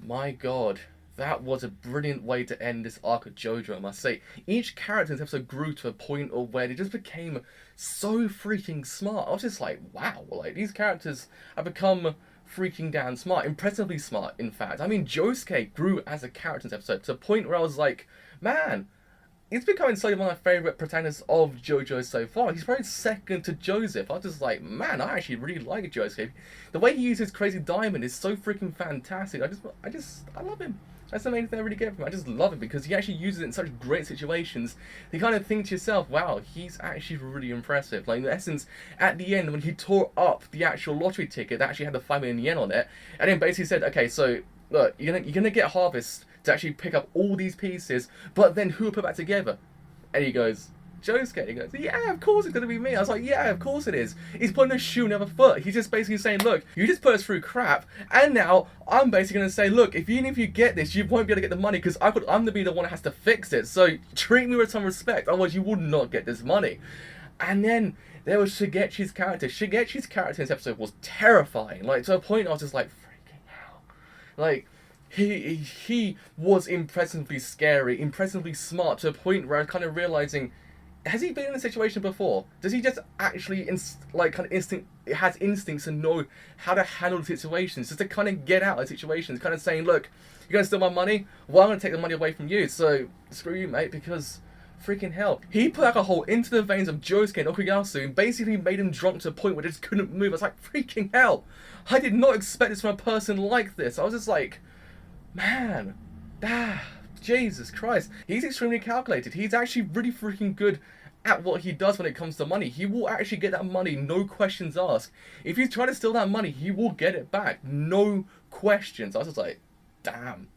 My god, that was a brilliant way to end this arc of JoJo, I must say. Each character in this episode grew to a point of where they just became so freaking smart. I was just like, wow, like these characters have become freaking damn smart, impressively smart, in fact. I mean, Josuke grew as a character in this episode to a point where I was like, man, he's becoming slowly one of my favourite protagonists of JoJo so far. He's probably second to Joseph. I was just like, man, I actually really like Joseph. The way he uses Crazy Diamond is so freaking fantastic. I love him. That's the main thing I really get from him. I just love it because he actually uses it in such great situations. You kind of think to yourself, wow, he's actually really impressive. Like, in essence, at the end, when he tore up the actual lottery ticket that actually had the 5 million yen on it, and then basically said, okay, so, look, you're gonna get Harvest to actually pick up all these pieces, but then who will put that together? And he goes, Josuke. He goes, yeah, of course it's going to be me. I was like, yeah, of course it is. He's putting a shoe in the other foot. He's just basically saying, look, you just put us through crap, and now I'm basically going to say, look, even if you get this, you won't be able to get the money because I'm going to be the one that has to fix it. So treat me with some respect, otherwise you will not get this money. And then there was Shigechi's character. Shigechi's character in this episode was terrifying. Like, to a point I was just like, freaking hell. Like, he was impressively scary, impressively smart, to a point where I was kind of realizing, has he been in a situation before? Does he just actually has instincts to know how to handle the situations, just to kind of get out of situations, kind of saying, look, you're gonna steal my money? Well, I'm gonna take the money away from you, so screw you, mate, because freaking hell. He put alcohol into the veins of Josuke and Okuyasu and basically made him drunk to a point where they just couldn't move. I was like, freaking hell. I did not expect this from a person like this. I was just like, man, Jesus Christ. He's extremely calculated. He's actually really freaking good at what he does when it comes to money. He will actually get that money, no questions asked. If he's trying to steal that money, he will get it back, no questions. I was just like, damn.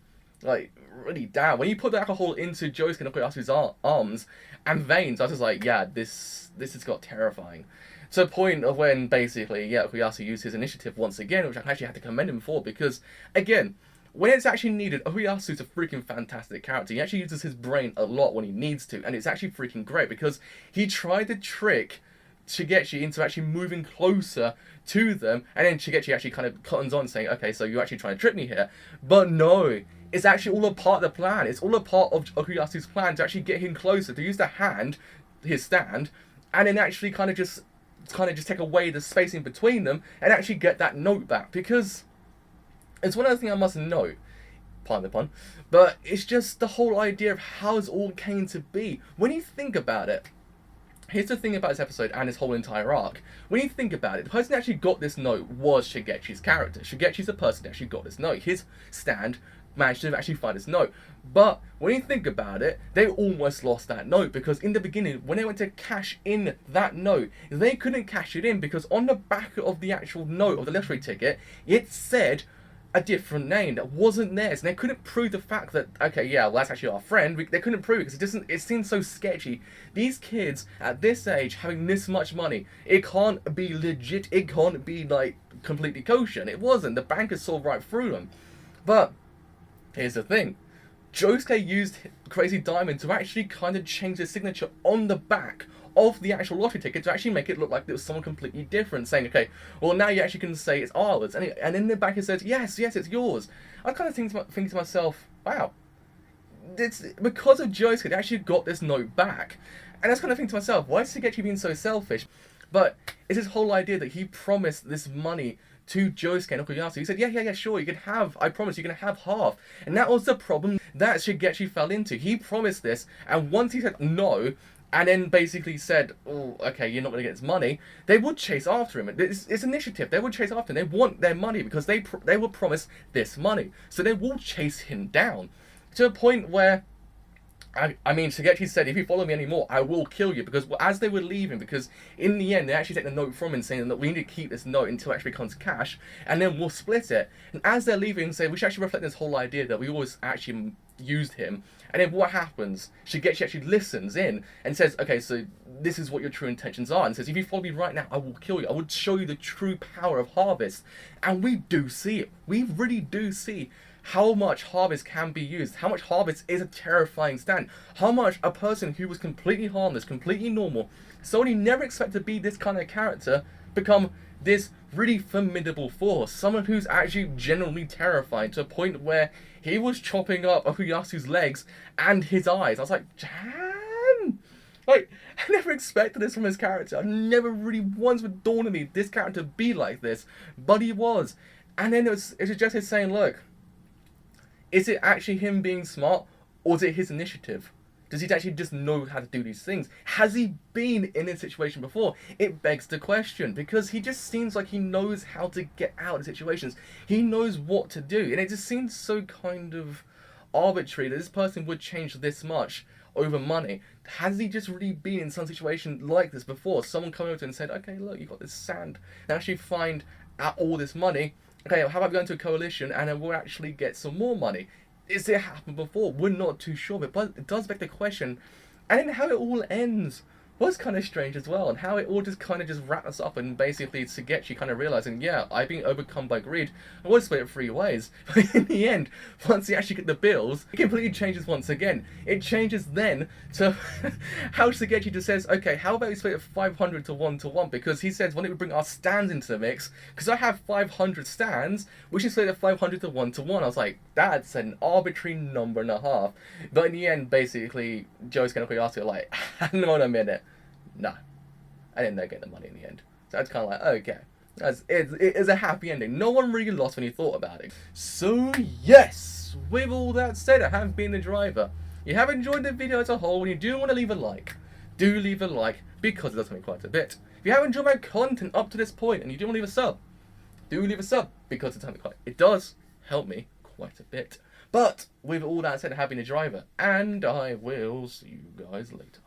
Like, really damn. When you put the alcohol into Josuke and Okuyasu's arms and veins, I was just like, yeah, this has got terrifying. To the point of when basically, yeah, Okuyasu used his initiative once again, which I actually had to commend him for, because, again, when it's actually needed, Okuyasu's a freaking fantastic character. He actually uses his brain a lot when he needs to, and it's actually freaking great because he tried to trick Shigechi into actually moving closer to them, and then Shigechi actually kind of cottons on saying, okay, so you're actually trying to trick me here. But no, it's actually all a part of the plan. It's all a part of Okuyasu's plan to actually get him closer, to use the hand, his stand, and then actually kind of just take away the spacing between them and actually get that note back, because it's one other thing I must note, pardon the pun, but it's just the whole idea of how it's all came to be. When you think about it, here's the thing about this episode and this whole entire arc. When you think about it, the person that actually got this note was Shigechi's character. Shigechi's the person that actually got this note. His stand managed to actually find this note. But when you think about it, they almost lost that note, because in the beginning, when they went to cash in that note, they couldn't cash it in because on the back of the actual note of the lottery ticket, it said a different name that wasn't theirs, and they couldn't prove the fact that, okay, yeah, well, that's actually our friend. They couldn't prove it because it seems so sketchy. These kids at this age having this much money, it can't be legit. It can't be like completely kosher. And it wasn't. The bankers saw right through them. But here's the thing. Josuke used Crazy Diamond to actually kind of change the signature on the back of the actual lottery ticket to actually make it look like it was someone completely different, saying, okay, well, now you actually can say it's ours. And in the back it says, yes, it's yours. I kind of think to myself, wow, it's because of Josuke, they actually got this note back. And I was kind of thinking to myself, why is Shigechi being so selfish? But it's this whole idea that he promised this money to Josuke and Okuyasu. He said, yeah, sure, you can have, I promise you can have half. And that was the problem that Shigechi fell into. He promised this, and once he said no, and then basically said, oh, okay, you're not going to get this money, they would chase after him. It's initiative. They would chase after him. They want their money because they were promised this money. So they will chase him down to a point where, I mean, Shigechi said, if you follow me anymore, I will kill you. Because as they were leaving, because in the end, they actually take the note from him saying that we need to keep this note until it actually becomes cash, and then we'll split it. And as they're leaving, say, we should actually reflect this whole idea that we always actually used him. And then what happens? Shigechi actually listens in and says, okay, so this is what your true intentions are. And says, if you follow me right now, I will kill you. I will show you the true power of Harvest. And we do see it. We really do see how much Harvest can be used. How much Harvest is a terrifying stand. How much a person who was completely harmless, completely normal, someone you never expect to be this kind of character, become this really formidable force, someone who's actually genuinely terrifying to a point where he was chopping up Okuyasu's legs and his eyes. I was like, damn! Like, I never expected this from his character. I never really once would dawn on me this character be like this, but he was. And then it was just his saying, look, is it actually him being smart, or is it his initiative? Does he actually just know how to do these things? Has he been in this situation before? It begs the question, because he just seems like he knows how to get out of situations. He knows what to do, and it just seems so kind of arbitrary that this person would change this much over money. Has he just really been in some situation like this before? Someone coming over to him and said, okay, look, you've got this sand. Now actually find out all this money. Okay, how about going to a coalition and then we'll actually get some more money? Is it happened before? We're not too sure, but it does beg the question. And then how it all ends was kind of strange as well, and how it all just kind of just wraps up, and basically Shigechi kind of realizing, yeah, I've been overcome by greed. I want to split it 3 ways. But in the end, once you actually get the bills, it completely changes once again. It changes then to how Shigechi just says, okay, how about we split it 500 to 1-to-1? Because he says, why don't we bring our stands into the mix? Because I have 500 stands, we should split it 500 to 1-to-1. I was like, that's an arbitrary number and a half. But in the end, basically, Joe's going to ask you, like, hang on a minute. No, I didn't get the money in the end. So that's kind of like, okay, it is a happy ending. No one really lost when you thought about it. So yes, with all that said, I have been the driver. You have enjoyed the video as a whole, and you do want to leave a like, do leave a like, because it does help me quite a bit. If you have enjoyed my content up to this point, and you do want to leave a sub, do leave a sub, because it does help me quite a bit. But with all that said, I have been the driver, and I will see you guys later.